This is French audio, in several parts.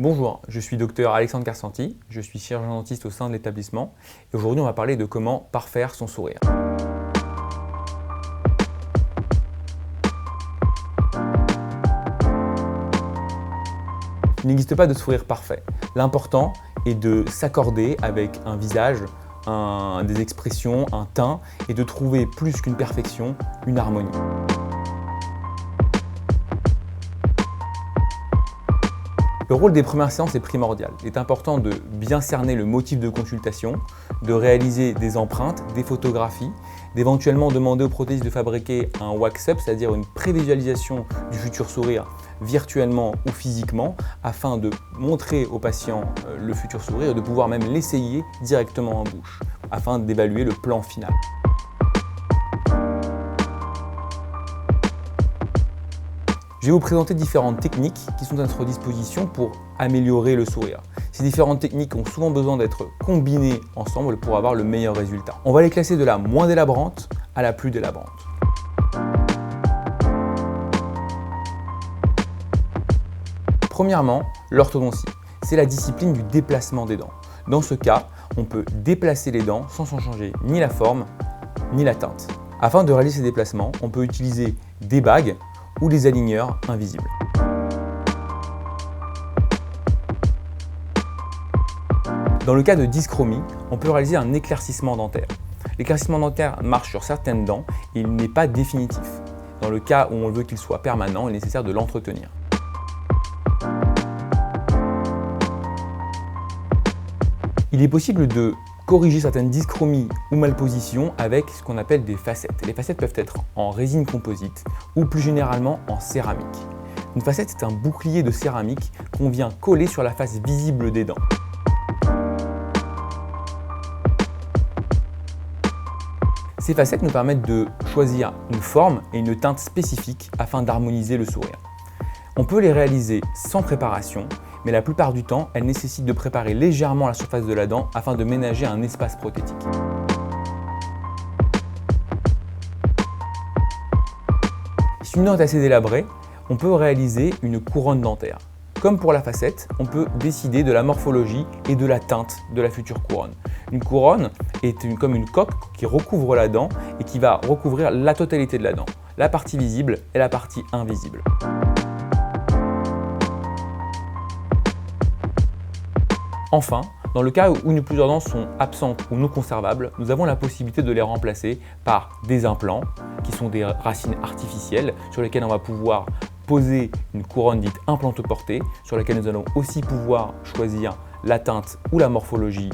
Bonjour, je suis docteur Alexandre Carsanti, je suis chirurgien dentiste au sein de l'établissement et aujourd'hui on va parler de comment parfaire son sourire. Il n'existe pas de sourire parfait. L'important est de s'accorder avec un visage, des expressions, un teint et de trouver plus qu'une perfection, une harmonie. Le rôle des premières séances est primordial. Il est important de bien cerner le motif de consultation, de réaliser des empreintes, des photographies, d'éventuellement demander aux prothésistes de fabriquer un wax-up, c'est-à-dire une prévisualisation du futur sourire virtuellement ou physiquement, afin de montrer au patient le futur sourire et de pouvoir même l'essayer directement en bouche, afin d'évaluer le plan final. Je vais vous présenter différentes techniques qui sont à notre disposition pour améliorer le sourire. Ces différentes techniques ont souvent besoin d'être combinées ensemble pour avoir le meilleur résultat. On va les classer de la moins délabrante à la plus délabrante. Premièrement, l'orthodontie. C'est la discipline du déplacement des dents. Dans ce cas, on peut déplacer les dents sans changer ni la forme ni la teinte. Afin de réaliser ces déplacements, on peut utiliser des bagues ou des aligneurs invisibles. Dans le cas de dyschromie, on peut réaliser un éclaircissement dentaire. L'éclaircissement dentaire marche sur certaines dents et il n'est pas définitif. Dans le cas où on veut qu'il soit permanent, il est nécessaire de l'entretenir. Il est possible de corriger certaines dyschromies ou malpositions avec ce qu'on appelle des facettes. Les facettes peuvent être en résine composite ou plus généralement en céramique. Une facette, c'est un bouclier de céramique qu'on vient coller sur la face visible des dents. Ces facettes nous permettent de choisir une forme et une teinte spécifiques afin d'harmoniser le sourire. On peut les réaliser sans préparation, mais la plupart du temps, elles nécessitent de préparer légèrement la surface de la dent afin de ménager un espace prothétique. Si une dent est assez délabrée, on peut réaliser une couronne dentaire. Comme pour la facette, on peut décider de la morphologie et de la teinte de la future couronne. Une couronne est comme une coque qui recouvre la dent et qui va recouvrir la totalité de la dent, la partie visible et la partie invisible. Enfin, dans le cas où une ou plusieurs dents sont absentes ou non conservables, nous avons la possibilité de les remplacer par des implants, qui sont des racines artificielles sur lesquelles on va pouvoir poser une couronne dite implantoportée, sur laquelle nous allons aussi pouvoir choisir la teinte ou la morphologie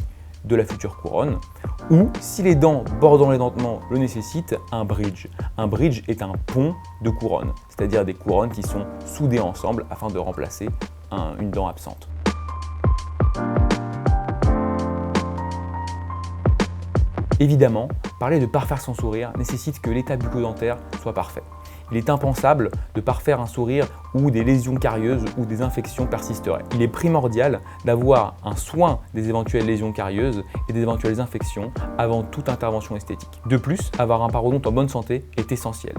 de la future couronne, ou si les dents bordant l'édentement le nécessitent, un bridge. Un bridge est un pont de couronne, c'est-à-dire des couronnes qui sont soudées ensemble afin de remplacer une dent absente. Évidemment, parler de parfaire son sourire nécessite que l'état bucco-dentaire soit parfait. Il est impensable de parfaire un sourire où des lésions carieuses ou des infections persisteraient. Il est primordial d'avoir un soin des éventuelles lésions carieuses et des éventuelles infections avant toute intervention esthétique. De plus, avoir un parodonte en bonne santé est essentiel.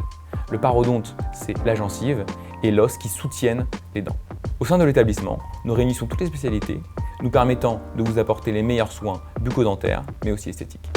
Le parodonte, c'est la gencive et l'os qui soutiennent les dents. Au sein de l'établissement, nous réunissons toutes les spécialités, nous permettant de vous apporter les meilleurs soins bucco-dentaires, mais aussi esthétiques.